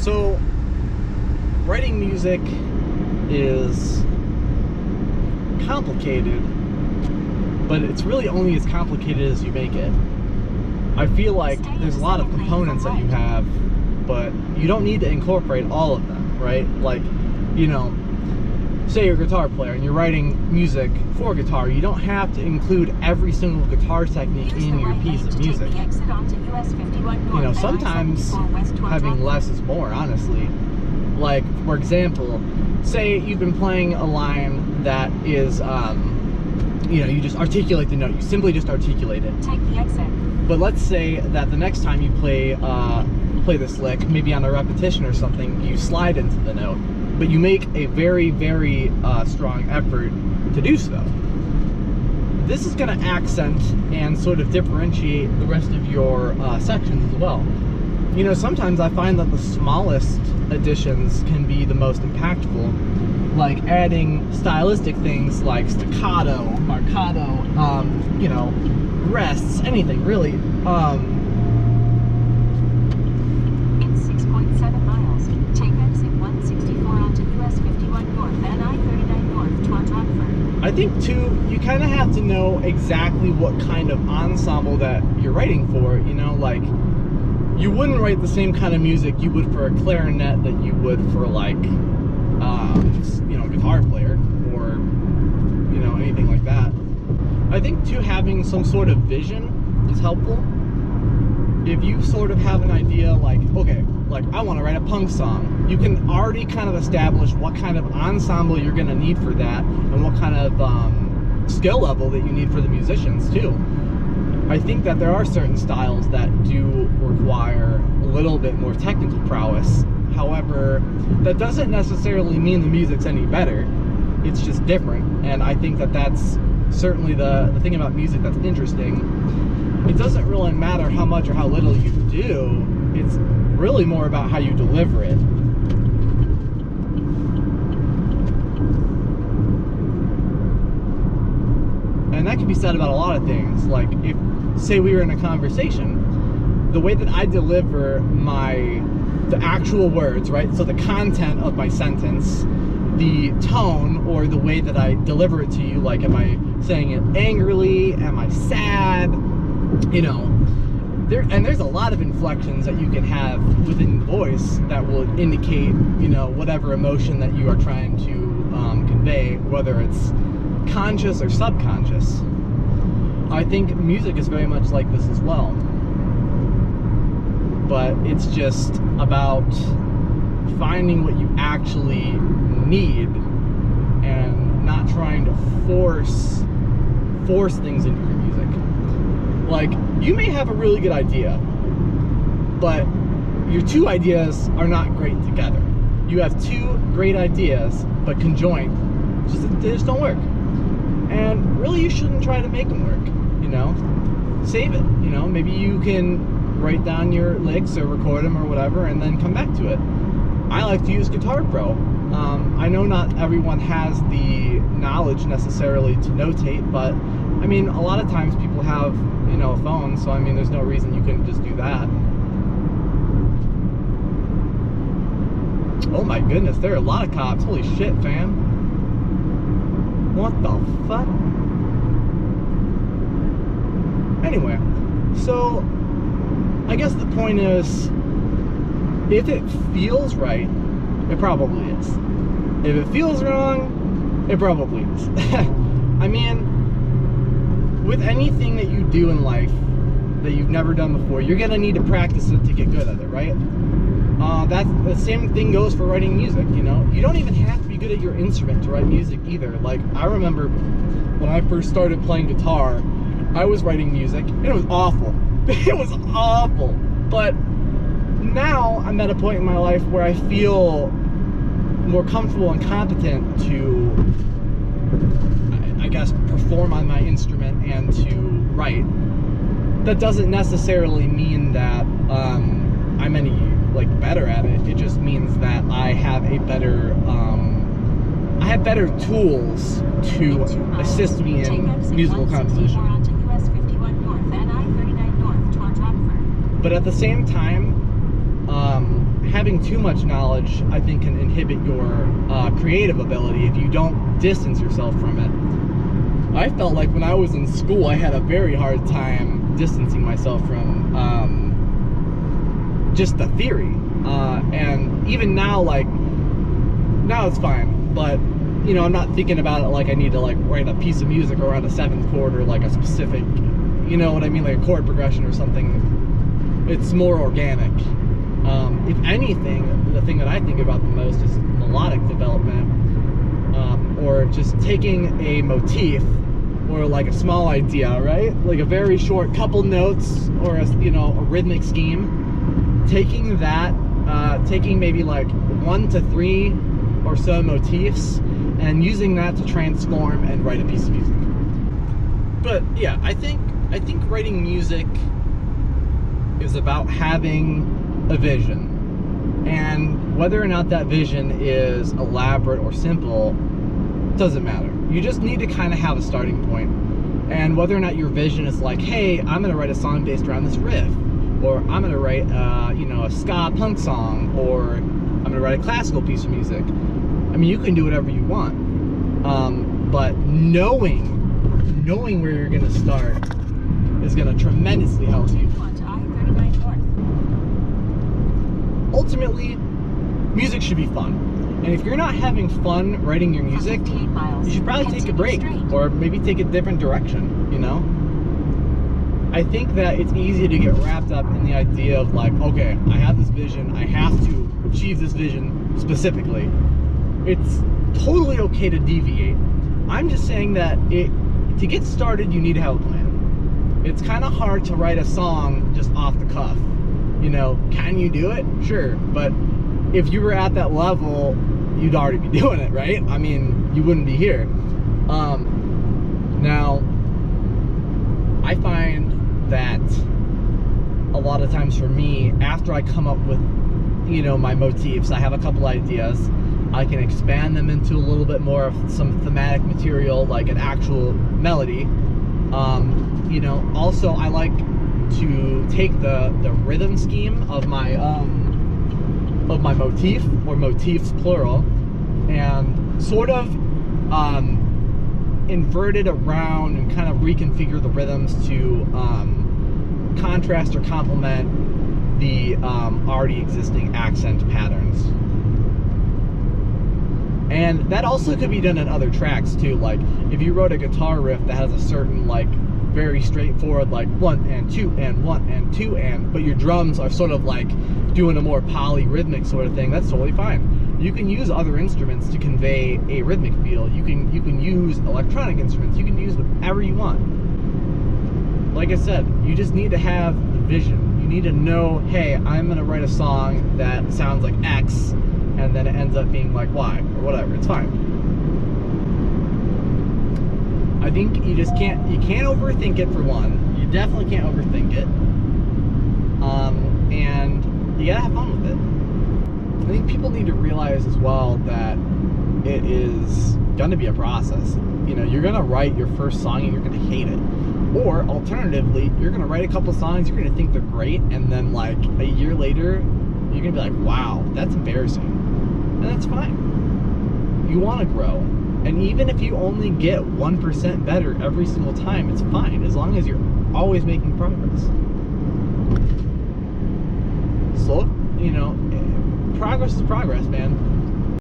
So, writing music is complicated, but it's really only as complicated as you make it. I feel like there's a lot of components that you have, but you don't need to incorporate all of them, right? Like, you know, say you're a guitar player and you're writing music for guitar, you don't have to include every single guitar technique in your piece of music. You know, sometimes having less is more, honestly. Like, for example, say you've been playing a line that is, you know, you just articulate the note, you simply just articulate it. Take the exit. But let's say that the next time you play this lick, maybe on a repetition or something, you slide into the note, but you make a very, very strong effort to do so. This is going to accent and sort of differentiate the rest of your sections as well. You know, sometimes I find that the smallest additions can be the most impactful, like adding stylistic things like staccato, marcato, you know, rests, anything really. In 6.7 miles, take exit 164 onto US 51 North and I-39 North toward Rockford. I think too, you kind of have to know exactly what kind of ensemble that you're writing for. You know, like, you wouldn't write the same kind of music you would for a clarinet that you would for, like, you know, a guitar player or, you know, anything like that. I think too, having some sort of vision is helpful. If you sort of have an idea, like, okay, like, I want to write a punk song, you can already kind of establish what kind of ensemble you're going to need for that and what kind of skill level that you need for the musicians too. I think that there are certain styles that do require a little bit more technical prowess. However, that doesn't necessarily mean the music's any better. It's just different, and I think that that's certainly the thing about music that's interesting. It doesn't really matter how much or how little you do. It's really more about how you deliver it. And that can be said about a lot of things. Like, if, say we were in a conversation, the way that I deliver the actual words, right? So the content of my sentence, the tone, or the way that I deliver it to you, like, am I saying it angrily? Am I sad? You know, there's a lot of inflections that you can have within voice that will indicate, you know, whatever emotion that you are trying to convey, whether it's conscious or subconscious. I think music is very much like this as well, but it's just about finding what you actually need and not trying to force things into your music. Like, you may have a really good idea, but your two ideas are not great together. You have two great ideas, but conjoined, they just don't work. And really, you shouldn't try to make them work, you know? Save it, you know? Maybe you can write down your licks or record them or whatever and then come back to it. I like to use Guitar Pro. I know not everyone has the knowledge necessarily to notate, but I mean, a lot of times people have, you know, a phone, so I mean, there's no reason you couldn't just do that. Oh my goodness, there are a lot of cops. Holy shit, fam. What the fuck? Anyway, so I guess the point is, if it feels right, it probably is. If it feels wrong, it probably is. I mean, with anything that you do in life that you've never done before, you're gonna need to practice it to get good at it, right? That's the same thing goes for writing music, you know? You don't even have to be good at your instrument to write music either. Like, I remember when I first started playing guitar, I was writing music, and it was awful. It was awful. But now I'm at a point in my life where I feel more comfortable and competent to, I guess, perform on my instrument and to write. That doesn't necessarily mean that I'm any, like, better at it. It just means that I have a better, I have better tools to assist me in musical composition. But at the same time, having too much knowledge, I think, can inhibit your creative ability if you don't distance yourself from it. I felt like when I was in school, I had a very hard time distancing myself from just the theory. And even now, like, now it's fine, but you know, I'm not thinking about it like I need to like write a piece of music around a 7th chord or like a specific, you know what I mean, like a chord progression or something. It's more organic. If anything, the thing that I think about the most is melodic development, or just taking a motif or like a small idea, right? Like a very short couple notes or a, you know, a rhythmic scheme. Taking that, taking maybe like 1 to 3 or so motifs and using that to transform and write a piece of music. But yeah, I think writing music is about having a vision. And whether or not that vision is elaborate or simple doesn't matter. You just need to kind of have a starting point. And whether or not your vision is like, hey, I'm gonna write a song based around this riff, or I'm gonna write you know, a ska punk song, or I'm gonna write a classical piece of music. I mean, you can do whatever you want. But knowing where you're gonna start is gonna tremendously help you. Ultimately, music should be fun. And if you're not having fun writing your music, you should probably take a break or maybe take a different direction, you know? I think that it's easy to get wrapped up in the idea of like, okay, I have this vision, I have to achieve this vision specifically. It's totally okay to deviate. I'm just saying that to get started, you need to have a plan. It's kind of hard to write a song just off the cuff. You know, can you do it? Sure, but if you were at that level, you'd already be doing it, right? I mean, you wouldn't be here. Now, I find that a lot of times for me, after I come up with, you know, my motifs, I have a couple ideas, I can expand them into a little bit more of some thematic material, like an actual melody. You know, also I like to take the rhythm scheme of my motif, or motifs plural, and sort of invert it around and kind of reconfigure the rhythms to contrast or complement the already existing accent patterns. And that also could be done in other tracks too. Like if you wrote a guitar riff that has a certain like very straightforward like 1 and 2 and 1 and 2 and, but your drums are sort of like doing a more polyrhythmic sort of thing, that's totally fine. You can use other instruments to convey a rhythmic feel. You can use electronic instruments. You can use whatever you want. Like I said, you just need to have the vision. You need to know, hey, I'm gonna write a song that sounds like X, and then it ends up being like Y, or whatever. It's fine. I think you can't overthink it for one. You definitely can't overthink it. And you gotta have fun with it. I think people need to realize as well that it is gonna be a process. You know, you're gonna write your first song and you're gonna hate it. Or alternatively, you're gonna write a couple songs, you're gonna think they're great, and then like a year later, you're gonna be like, wow, that's embarrassing. And that's fine. You wanna grow. And even if you only get 1% better every single time, it's fine, as long as you're always making progress. Slow, you know, progress is progress, man.